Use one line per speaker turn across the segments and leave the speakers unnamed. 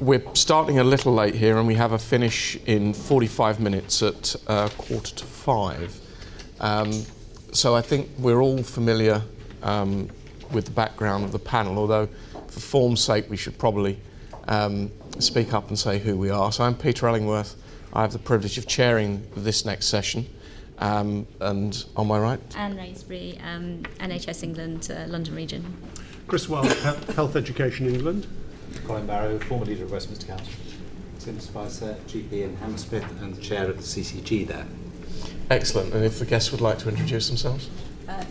we're starting a little late here, and we have a finish in 45 minutes at 4:45. So I think we're all familiar with the background of the panel, although for form's sake we should probably speak up and say who we are. So I'm Peter Ellingworth. I have the privilege of chairing this next session. And on my right?
Anne Raisbury, NHS England, London region.
Chris Wells, Health Education England.
Colin Barrow, former leader of Westminster Council. Tim Spicer, GP in Hammersmith and chair of the CCG there.
Excellent. And if the guests would like to introduce themselves?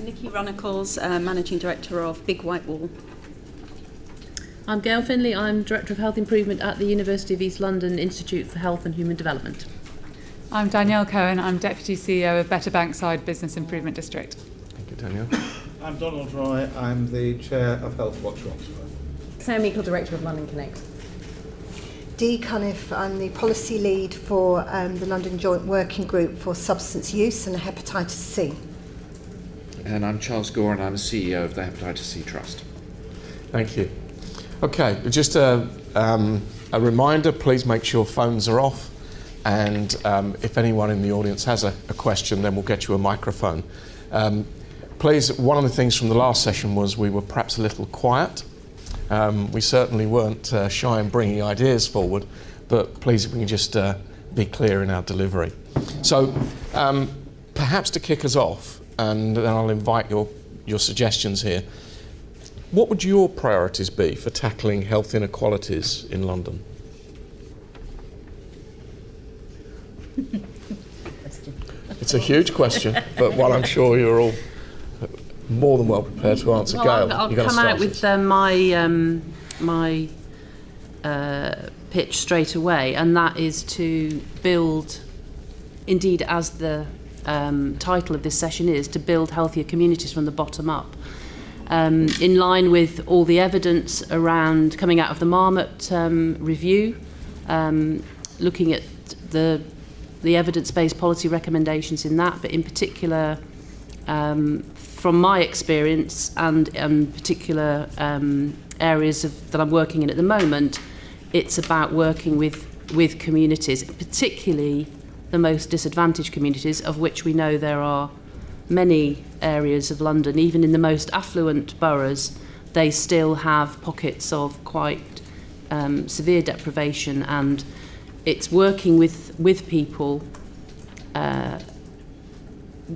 Nikki Runnicles, Managing Director of Big White Wall.
I'm Gail Finley. I'm Director of Health Improvement at the University of East London Institute for Health and Human Development.
I'm Danielle Cohen. I'm Deputy CEO of Better Bankside Business Improvement District.
Thank you, Danielle.
I'm Donald Roy. I'm the Chair of Health Watch Oxford.
Sam Meikle, Director of London Connect.
Dee Cunniff, I'm the Policy Lead for the London Joint Working Group for Substance Use and Hepatitis C.
And I'm Charles Gore, and I'm the CEO of the Hepatitis C Trust.
Thank you. Okay, just a reminder, please make sure phones are off. And if anyone in the audience has a question, then we'll get you a microphone. Please, one of the things from the last session was we were perhaps a little quiet. We certainly weren't shy in bringing ideas forward, but please, if we can just be clear in our delivery. So perhaps to kick us off, and then I'll invite your suggestions here. What would your priorities be for tackling health inequalities in London? It's a huge question, but one I'm sure you're all more than well prepared to answer.
Well,
Gail,
I'll
you're
come out with my pitch straight away, and that is to build, indeed as the title of this session is, to build healthier communities from the bottom up. In line with all the evidence around coming out of the Marmot review, looking at the evidence-based policy recommendations in that, but in particular, from my experience and particular areas that I'm working in at the moment, it's about working with communities, particularly the most disadvantaged communities, of which we know there are many areas of London. Even in the most affluent boroughs, they still have pockets of quite severe deprivation, and it's working with people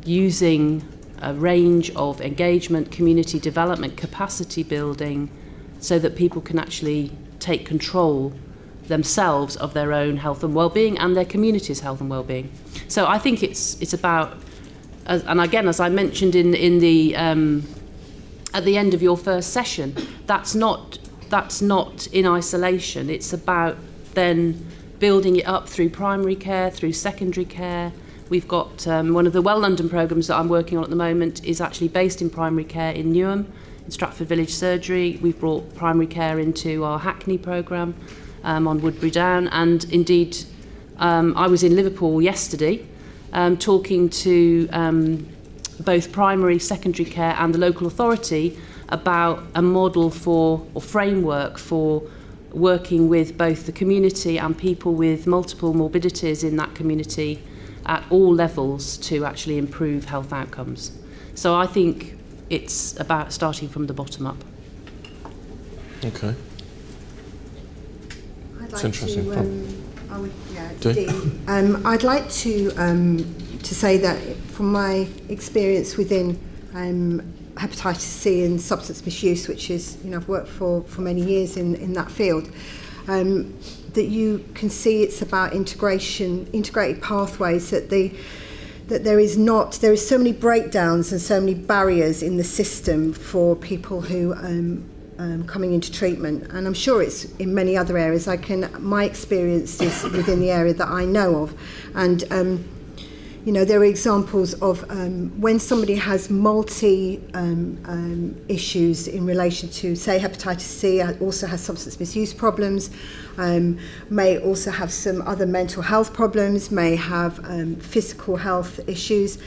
using a range of engagement, community development, capacity building, so that people can actually take control themselves of their own health and well-being and their community's health and well-being. So I think it's about, and again, as I mentioned in the at the end of your first session, that's not in isolation. It's about then building it up through primary care, through secondary care. We've got one of the Well London programmes that I'm working on at the moment is actually based in primary care in Newham, in Stratford Village Surgery. We've brought primary care into our Hackney programme on Woodbury Down, and indeed I was in Liverpool yesterday talking to both primary, secondary care and the local authority about a model for, or framework for, working with both the community and people with multiple morbidities in that community at all levels to actually improve health outcomes. So I think it's about starting from the bottom up.
Okay.
I'd
It's
like
interesting.
I'd like to say that from my experience within hepatitis C and substance misuse, which is, I've worked for many years in that field, that you can see it's about integrated pathways, that there is so many breakdowns and so many barriers in the system for people who coming into treatment, and I'm sure it's in many other areas. My experience is within the area that I know of, and there are examples of when somebody has multi issues in relation to, say, hepatitis C, also has substance misuse problems, may also have some other mental health problems, may have physical health issues.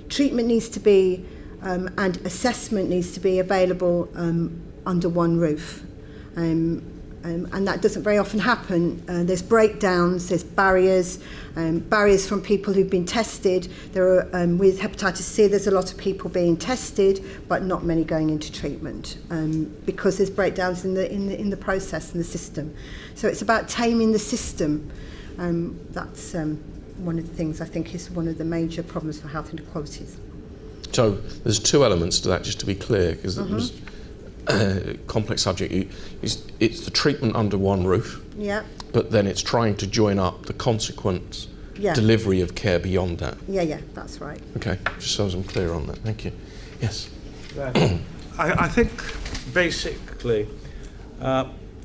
Treatment needs to be and assessment needs to be available under one roof. and that doesn't very often happen. There's breakdowns, there's barriers from people who've been tested. There are, with hepatitis C, there's a lot of people being tested, but not many going into treatment because there's breakdowns in the process and the system. So it's about taming the system. That's one of the things I think is one of the major problems for health inequalities.
So there's two elements to that, just to be clear, because it was a complex subject. It's the treatment under one roof,
Yeah.
but then it's trying to join up the consequent delivery of care beyond that.
Yeah, that's right.
Okay, just so I'm clear on that. Thank you. Yes.
I think basically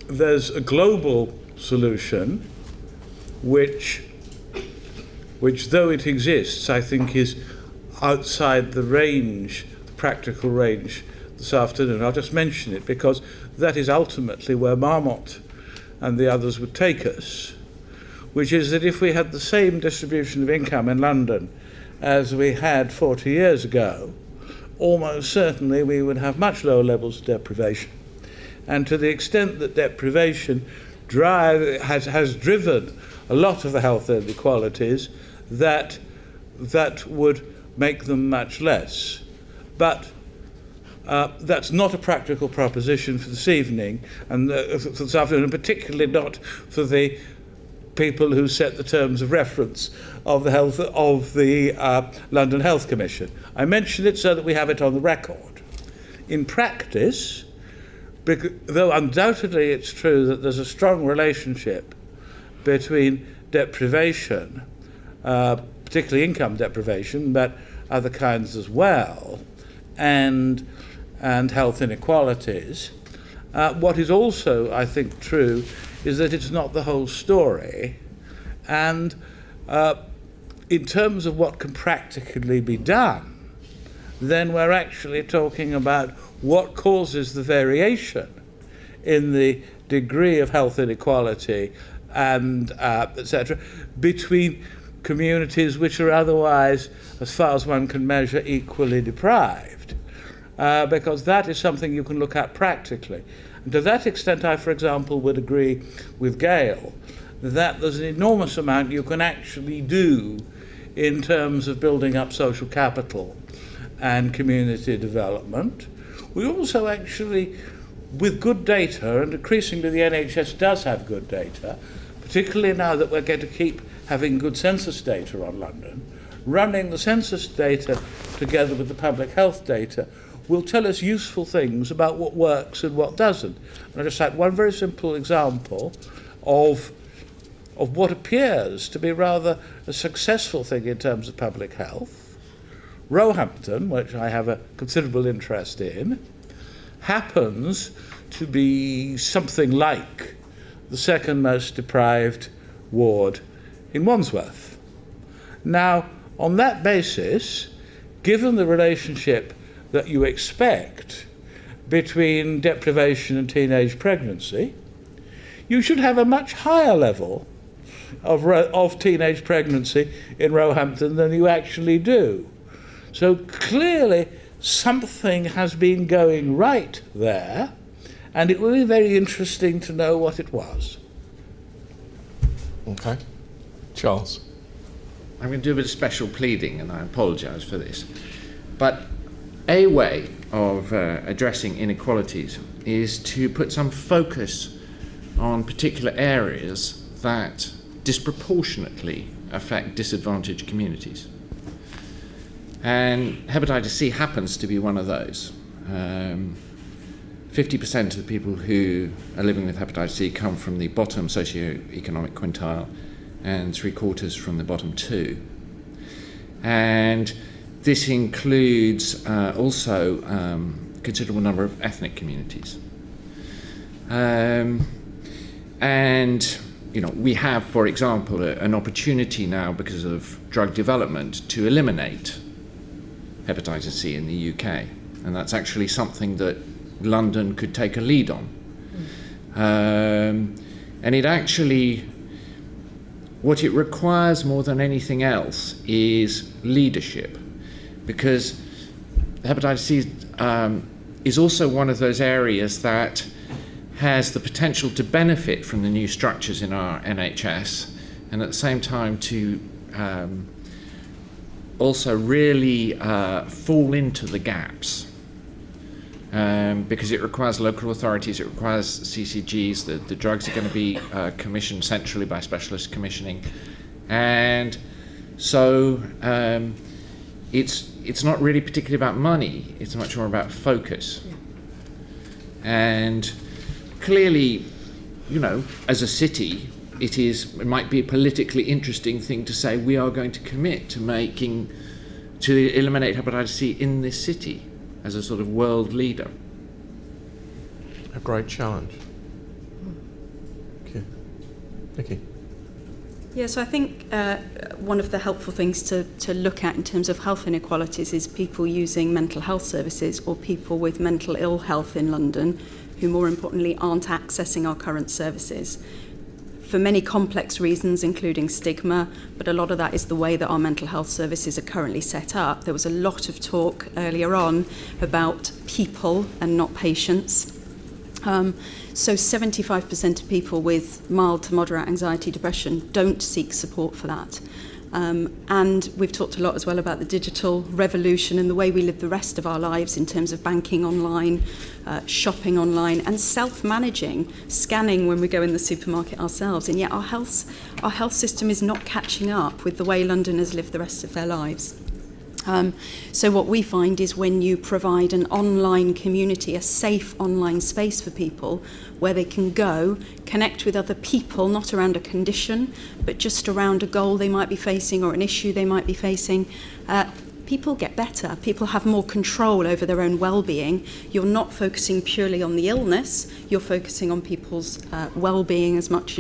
there's a global solution which though it exists, I think is outside the range, the practical range this afternoon. I'll just mention it because that is ultimately where Marmot and the others would take us, which is that if we had the same distribution of income in London as we had 40 years ago, almost certainly we would have much lower levels of deprivation. And to the extent that deprivation has driven a lot of the health inequalities, that would make them much less. But that's not a practical proposition for this evening, and for this afternoon, and particularly not for the people who set the terms of reference of the London Health Commission. I mention it so that we have it on the record. In practice, though undoubtedly it's true that there's a strong relationship between deprivation, particularly income deprivation, but other kinds as well, and health inequalities. What is also, I think, true is that it's not the whole story. And in terms of what can practically be done, then we're actually talking about what causes the variation in the degree of health inequality and etc. between communities which are otherwise, as far as one can measure, equally deprived, because that is something you can look at practically. And to that extent, I, for example, would agree with Gail that there's an enormous amount you can actually do in terms of building up social capital and community development. We also actually, with good data, and increasingly the NHS does have good data, particularly now that we're going to keep having good census data on London, running the census data together with the public health data will tell us useful things about what works and what doesn't. And I just had one very simple example of what appears to be rather a successful thing in terms of public health. Roehampton, which I have a considerable interest in, happens to be something like the second most deprived ward in Wandsworth. Now, on that basis, given the relationship that you expect between deprivation and teenage pregnancy, you should have a much higher level of teenage pregnancy in Roehampton than you actually do. So clearly something has been going right there, and it will be very interesting to know what it was.
Okay. Charles.
I'm going to do a bit of special pleading, and I apologise for this. But a way of addressing inequalities is to put some focus on particular areas that disproportionately affect disadvantaged communities. And hepatitis C happens to be one of those. 50% of the people who are living with hepatitis C come from the bottom socioeconomic quintile, and 3/4 from the bottom two. And this includes also a considerable number of ethnic communities. And we have, for example, an opportunity now because of drug development to eliminate hepatitis C in the UK, and that's actually something that London could take a lead on. And it actually, what it requires more than anything else is leadership, because hepatitis C is also one of those areas that has the potential to benefit from the new structures in our NHS, and at the same time to also really fall into the gaps. Because it requires local authorities, it requires CCGs, the drugs are going to be commissioned centrally by specialist commissioning. And so it's not really particularly about money, it's much more about focus. Yeah. And clearly, you know, as a city, it might be a politically interesting thing to say we are going to commit to eliminate hepatitis C in this city as a sort of world leader.
A great challenge. Okay. Vicky.
Yeah, so I think one of the helpful things to look at in terms of health inequalities is people using mental health services or people with mental ill health in London who, more importantly, aren't accessing our current services. For many complex reasons, including stigma, but a lot of that is the way that our mental health services are currently set up. There was a lot of talk earlier on about people and not patients. So 75% of people with mild to moderate anxiety depression don't seek support for that. And we've talked a lot as well about the digital revolution and the way we live the rest of our lives in terms of banking online, shopping online, and self-managing, scanning when we go in the supermarket ourselves. And yet our health system is not catching up with the way Londoners live the rest of their lives. So what we find is when you provide an online community, a safe online space for people where they can go, connect with other people, not around a condition, but just around a goal they might be facing or an issue they might be facing, people get better. People have more control over their own well-being. You're not focusing purely on the illness. You're focusing on people's well-being as much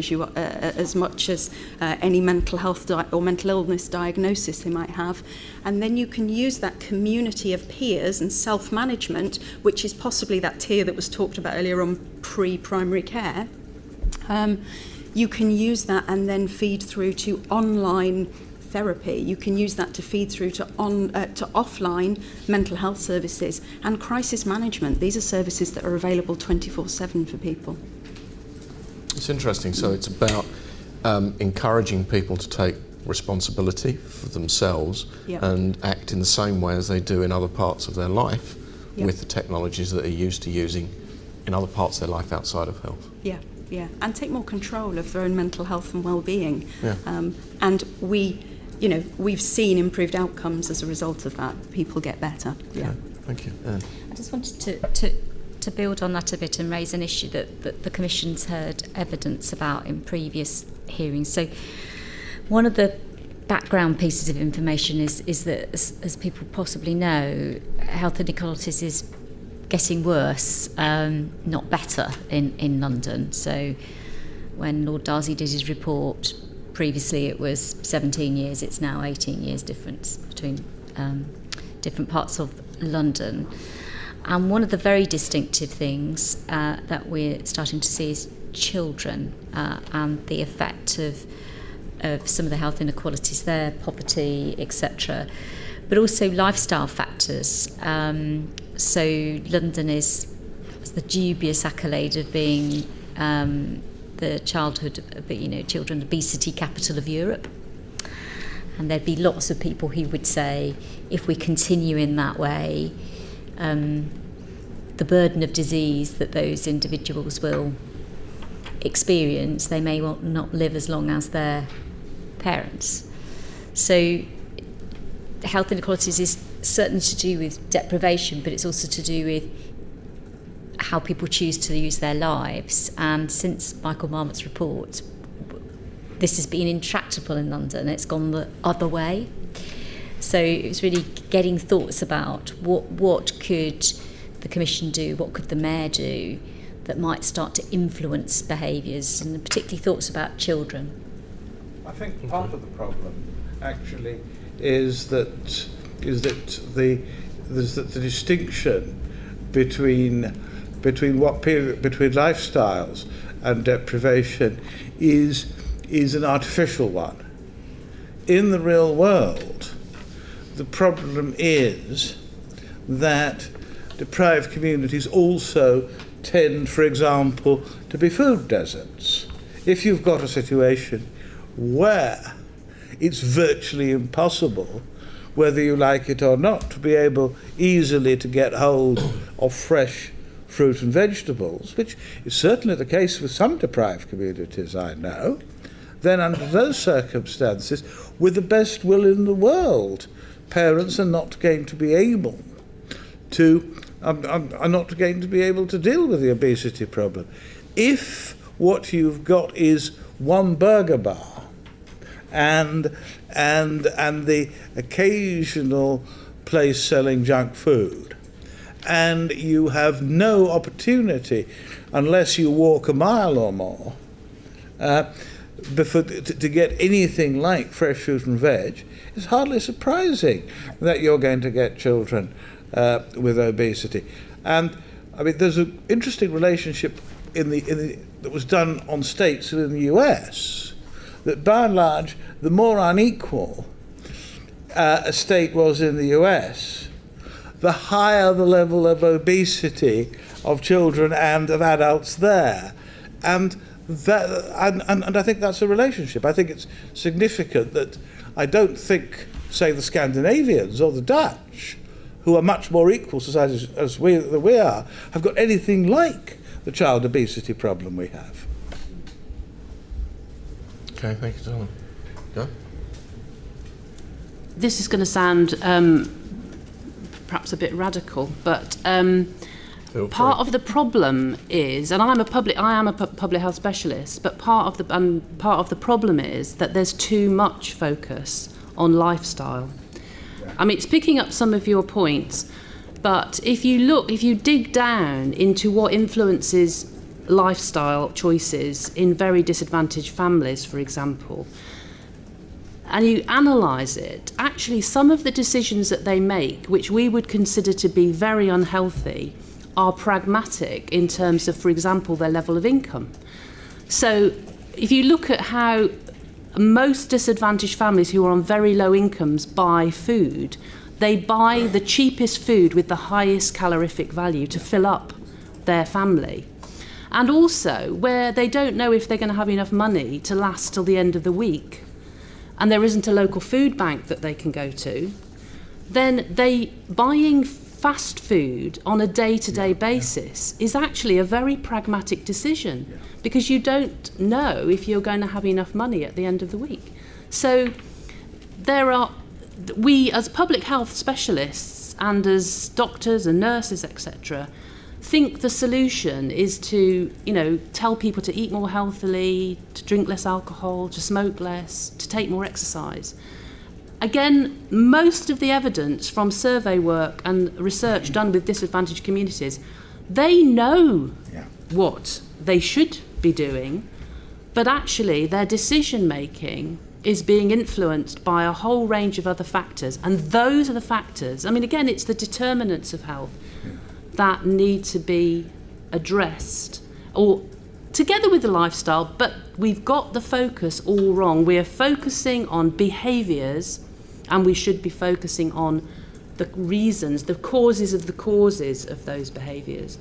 as any mental health or mental illness diagnosis they might have. And then you can use that community of peers and self-management, which is possibly that tier that was talked about earlier on pre-primary care. You can use that and then feed through to online therapy. You can use that to feed through to offline mental health services and crisis management. These are services that are available 24/7 for people.
It's interesting. So it's about encouraging people to take responsibility for themselves and act in the same way as they do in other parts of their life with the technologies that they're used to using in other parts of their life outside of health.
Yeah, and take more control of their own mental health and well-being. And we've seen improved outcomes as a result of that. People get better. Yeah.
Thank you.
I just wanted to build on that a bit and raise an issue that the Commission's heard evidence about in previous hearings. So one of the background pieces of information is that, as people possibly know, health inequalities is getting worse, not better in London. So when Lord Darcy did his report, previously it was 17 years, it's now 18 years difference between different parts of London. And one of the very distinctive things that we're starting to see is children and the effect of some of the health inequalities there, poverty, etc., but also lifestyle factors. So London has the dubious accolade of being the children obesity capital of Europe. And there'd be lots of people who would say, if we continue in that way, the burden of disease that those individuals will experience, they may well not live as long as their parents. So health inequalities is certainly to do with deprivation, but it's also to do with how people choose to use their lives. And since Michael Marmot's report, this has been intractable in London. It's gone the other way. So it was really getting thoughts about what could the Commission do, what could the Mayor do that might start to influence behaviours, and particularly thoughts about children.
I think part of the problem actually is that the distinction between lifestyles and deprivation is an artificial one. In the real world, the problem is that deprived communities also tend, for example, to be food deserts. If you've got a situation where it's virtually impossible, whether you like it or not, to be able easily to get hold of fresh fruit and vegetables, which is certainly the case with some deprived communities I know, then under those circumstances, with the best will in the world, parents are not going to be able to deal with the obesity problem. If what you've got is one burger bar and the occasional place selling junk food, and you have no opportunity, unless you walk a mile or more, to get anything like fresh fruit and veg, it's hardly surprising that you're going to get children with obesity. And I mean, there's an interesting relationship that was done on states in the US, that by and large, the more unequal a state was in the US, the higher the level of obesity of children and of adults there. And I think that's a relationship. I think it's significant that I don't think, say, the Scandinavians or the Dutch, who are much more equal societies as we are, have got anything like the child obesity problem we have.
Okay, thank you, John. Go.
This is going to sound perhaps a bit radical, but part of the problem is, and I am a public health specialist, but part of the problem is that there's too much focus on lifestyle. I mean, it's picking up some of your points, but if you dig down into what influences lifestyle choices in very disadvantaged families, for example, and you analyse it, actually some of the decisions that they make, which we would consider to be very unhealthy, are pragmatic in terms of, for example, their level of income. So if you look at how most disadvantaged families who are on very low incomes buy food, they buy the cheapest food with the highest calorific value to fill up their family. And also, where they don't know if they're going to have enough money to last till the end of the week, and there isn't a local food bank that they can go to, then buying fast food on a day-to-day basis is actually a very pragmatic decision, because you don't know if you're going to have enough money at the end of the week. So we as public health specialists and as doctors and nurses, etc., think the solution is to, tell people to eat more healthily, to drink less alcohol, to smoke less, to take more exercise. Again, most of the evidence from survey work and research done with disadvantaged communities, they know what they should be doing, but actually their decision making is being influenced by a whole range of other factors. And those are the factors, I mean, again, it's the determinants of health that need to be addressed, or together with the lifestyle, but we've got the focus all wrong. We are focusing on behaviours, and we should be focusing on the reasons, the causes of those behaviours.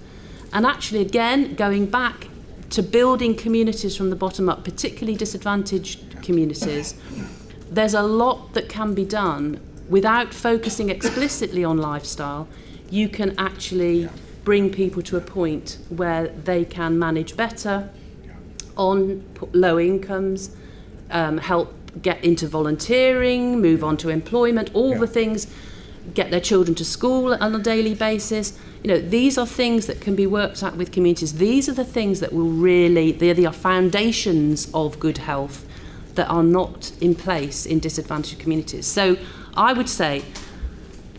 And actually, again, going back to building communities from the bottom up, particularly disadvantaged communities, there's a lot that can be done without focusing explicitly on lifestyle. You can actually bring people to a point where they can manage better on low incomes, help get into volunteering, move on to employment, all the things, get their children to school on a daily basis. These are things that can be worked out with communities. These are the things that will really, they are foundations of good health that are not in place in disadvantaged communities. So I would say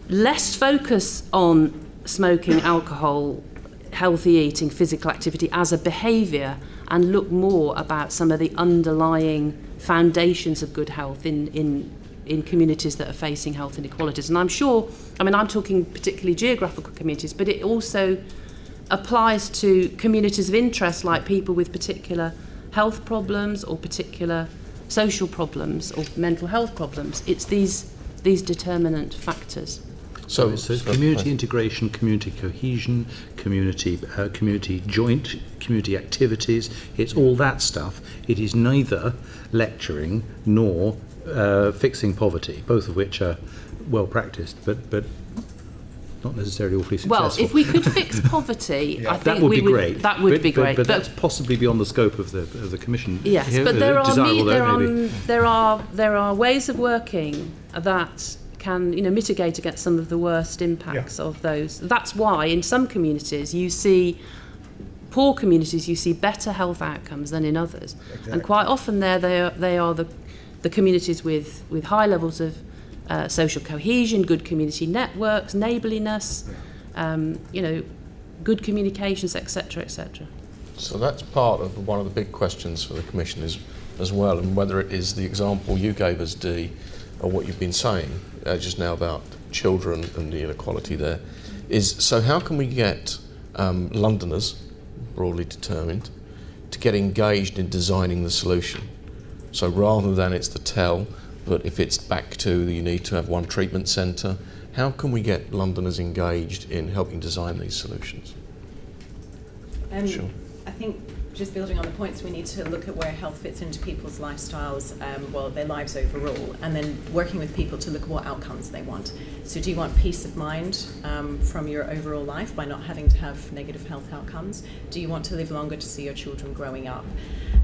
less focus on smoking, alcohol, healthy eating, physical activity as a behaviour, and look more about some of the underlying foundations of good health in communities that are facing health inequalities. And I'm sure, I'm talking particularly geographical communities, but it also applies to communities of interest, like people with particular health problems or particular social problems or mental health problems. It's these determinant factors.
So
it's community integration, community cohesion, community joint, community activities. It's all that stuff. It is neither lecturing nor fixing poverty, both of which are well practiced, but not necessarily awfully successful.
Well, if we could fix poverty, I think
that would be great.
That would be great.
But that's possibly beyond the scope of the commission.
Yes,
Here,
but there
desirable
are ways of working that can mitigate against some of the worst impacts of those. That's why in some communities you see poor communities, you see better health outcomes than in others. Exactly. And quite often they are the communities with high levels of social cohesion, good community networks, neighbourliness, good communications, etc., etc.
So that's part of one of the big questions for the Commission as well, and whether it is the example you gave us, Dee, or what you've been saying just now about children and the inequality there, is so how can we get Londoners, broadly determined, to get engaged in designing the solution? So rather than it's the tell, but if it's back to you need to have one treatment centre, how can we get Londoners engaged in helping design these solutions?
Sure. I think just building on the points, we need to look at where health fits into people's lifestyles, their lives overall, and then working with people to look at what outcomes they want. So do you want peace of mind from your overall life by not having to have negative health outcomes? Do you want to live longer to see your children growing up?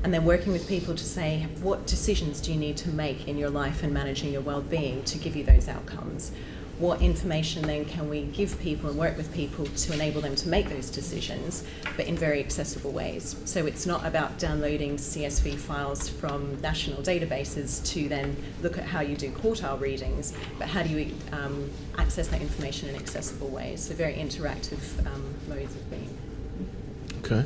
And then working with people to say, what decisions do you need to make in your life and managing your well-being to give you those outcomes? What information then can we give people and work with people to enable them to make those decisions, but in very accessible ways? So it's not about downloading CSV files from national databases to then look at how you do quartile readings, but how do you access that information in accessible ways? So very interactive modes of being.
Okay.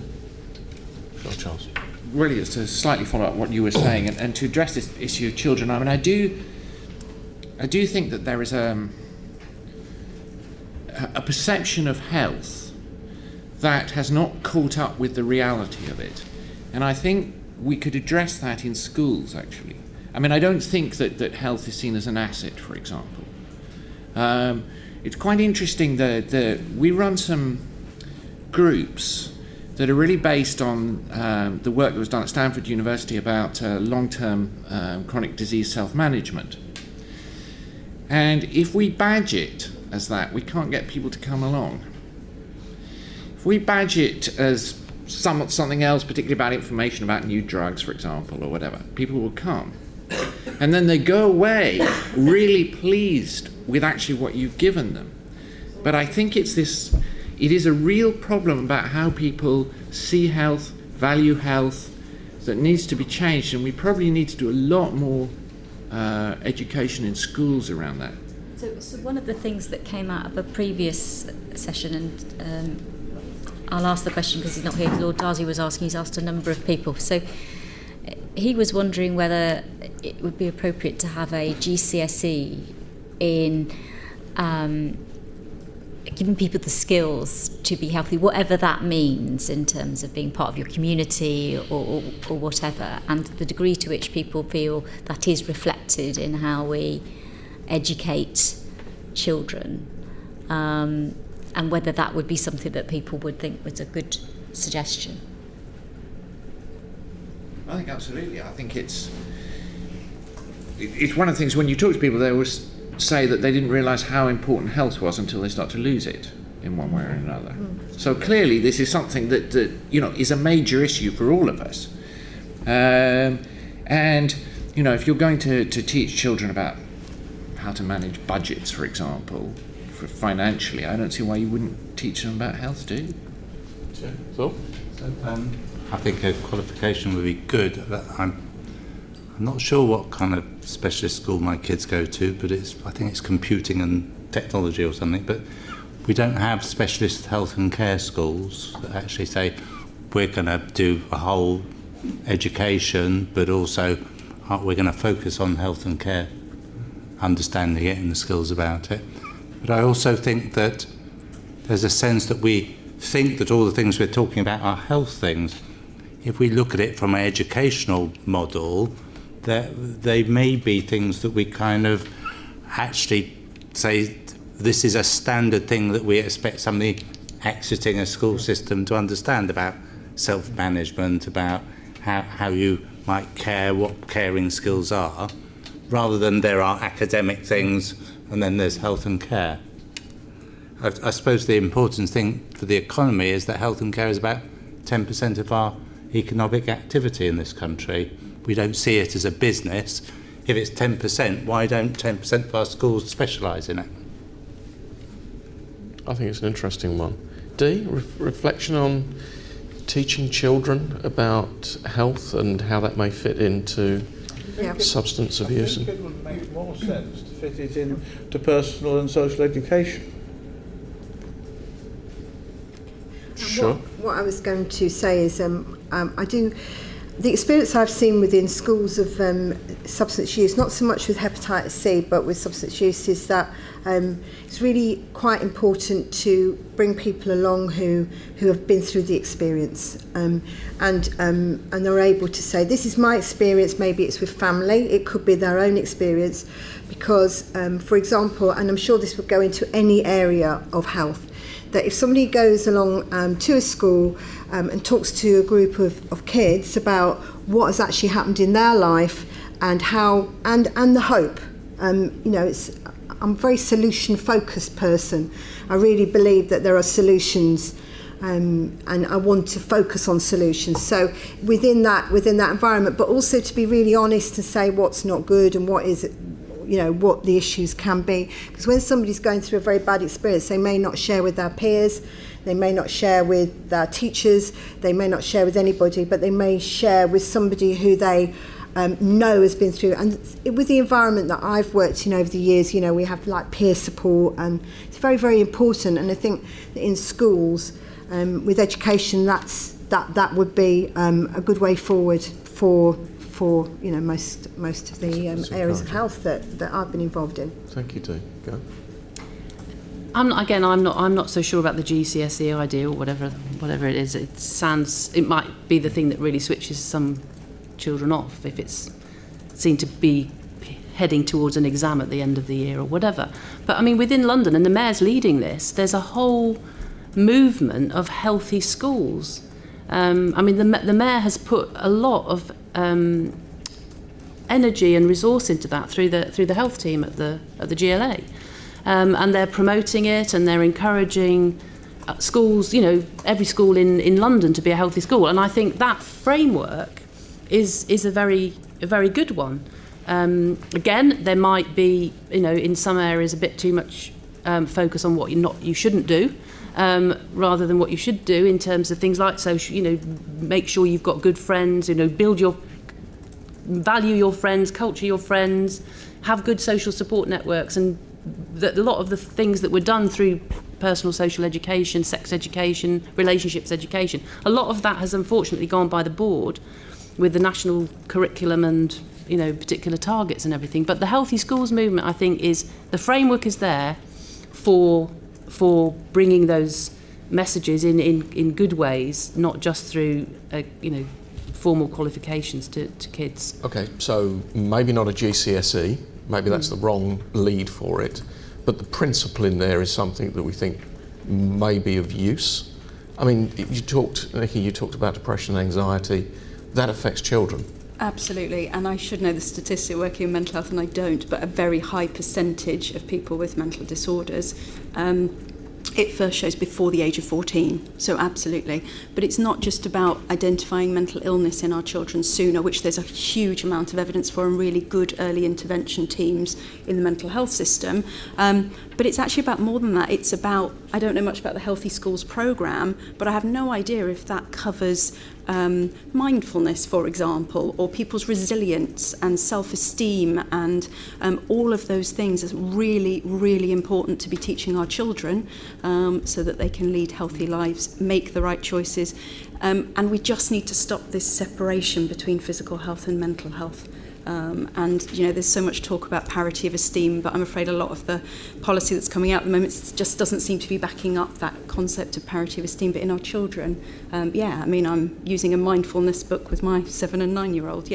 Sure, Charles.
Really, it's to slightly follow up what you were saying, and to address this issue of children. I mean, I do think that there is a perception of health that has not caught up with the reality of it, and I think we could address that in schools. Actually, I mean, I don't think that health is seen as an asset, for example. It's quite interesting that we run some groups that are really based on the work that was done at Stanford University about long-term chronic disease self-management. And if we badge it as that, we can't get people to come along. If we badge it as something else, particularly about information about new drugs, for example, or whatever, people will come. And then they go away really pleased with actually what you've given them. But I think it is a real problem about how people see health, value health, that needs to be changed, and we probably need to do a lot more education in schools around that.
So one of the things that came out of a previous session, and I'll ask the question because he's not here, Lord Darcy was asking, he's asked a number of people. So he was wondering whether it would be appropriate to have a GCSE in giving people the skills to be healthy, whatever that means in terms of being part of your community or whatever, and the degree to which people feel that is reflected in how we educate children, and whether that would be something that people would think was a good suggestion.
I think absolutely. I think it's one of the things when you talk to people, they always say that they didn't realise how important health was until they start to lose it in one way or another. So clearly this is something that is a major issue for all of us. And if you're going to teach children about how to manage budgets, for example, financially, I don't see why you wouldn't teach them about health, do you?
So?
I think a qualification would be good. I'm not sure what kind of specialist school my kids go to, but I think it's computing and technology or something. But we don't have specialist health and care schools that actually say we're going to do a whole education, but also we're going to focus on health and care, understanding it and the skills about it. But I also think that there's a sense that we think that all the things we're talking about are health things. If we look at it from an educational model, they may be things that we kind of actually say this is a standard thing that we expect somebody exiting a school system to understand about self-management, about how you might care, what caring skills are, rather than there are academic things and then there's health and care. I suppose the important thing for the economy is that health and care is about 10% of our economic activity in this country. We don't see it as a business. If it's 10%, why don't 10% of our schools specialise in it?
I think it's an interesting one. Dee, reflection on teaching children about health and how that may fit into substance abuse?
I think it would make more sense to fit it into personal and social education.
Sure.
What I was going to say is the experience I've seen within schools of substance use, not so much with hepatitis C, but with substance use, is that it's really quite important to bring people along who have been through the experience and are able to say, this is my experience. Maybe it's with family, it could be their own experience, because for example, and I'm sure this would go into any area of health, that if somebody goes along to a school and talks to a group of kids about what has actually happened in their life and how and the hope, I'm a very solution focused person. I really believe that there are solutions and I want to focus on solutions. So within that environment, but also to be really honest and say what's not good and what is, what the issues can be. Because when somebody's going through a very bad experience, they may not share with their peers, they may not share with their teachers, they may not share with anybody, but they may share with somebody who they know has been through. And with the environment that I've worked in over the years, we have like peer support, and it's very, very important. And I think that in schools, with education, that would be a good way forward for most of the areas of health that I've been involved in.
Thank you, Dee. Go.
I'm not so sure about the GCSE idea or whatever it is. It might be the thing that really switches some children off if it's seen to be heading towards an exam at the end of the year or whatever. But I mean, within London, and the mayor's leading this, there's a whole movement of healthy schools. The mayor has put a lot of energy and resource into that through the health team at the GLA, and they're promoting it and they're encouraging schools, every school in London to be a healthy school. And I think that framework is a very good one. Again, there might be in some areas a bit too much focus on what you shouldn't do. Rather than what you should do in terms of things like social, make sure you've got good friends, value your friends, culture your friends, have good social support networks, and that a lot of the things that were done through personal social education, sex education, relationships education, a lot of that has unfortunately gone by the board with the national curriculum and particular targets and everything. But the Healthy Schools movement, I think, the framework is there for bringing those messages in good ways, not just through formal qualifications to kids.
Okay, so maybe not a GCSE, maybe that's the wrong lead for it, but the principle in there is something that we think may be of use. I mean, Nikki, you talked about depression and anxiety. That affects children.
Absolutely, and I should know the statistic working in mental health, and I don't, but a very high percentage of people with mental disorders, it first shows before the age of 14, so absolutely. But it's not just about identifying mental illness in our children sooner, which there's a huge amount of evidence for and really good early intervention teams in the mental health system, but it's actually about more than that. It's about, I don't know much about the Healthy Schools programme, but I have no idea if that covers mindfulness, for example, or people's resilience and self-esteem, and all of those things are really, really important to be teaching our children so that they can lead healthy lives, make the right choices, and we just need to stop this separation between physical health and mental health. And there's so much talk about parity of esteem, but I'm afraid a lot of the policy that's coming out at the moment just doesn't seem to be backing up that concept of parity of esteem. But in our children, I'm using a mindfulness book with my 7 and 9-year-old.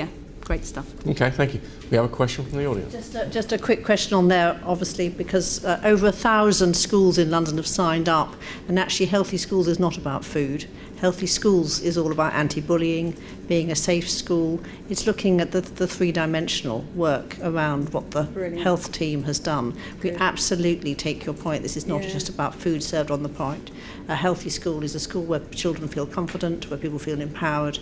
great stuff.
Okay, thank you. We have a question from the audience.
Just a quick question on there, obviously, because over 1,000 schools in London have signed up, and actually Healthy Schools is not about food. Healthy Schools is all about anti-bullying, being a safe school. It's looking at the three-dimensional work around what the health team has done. We absolutely take your point. This is not just about food served on the plate. A healthy school is a school where children feel confident, where people feel empowered.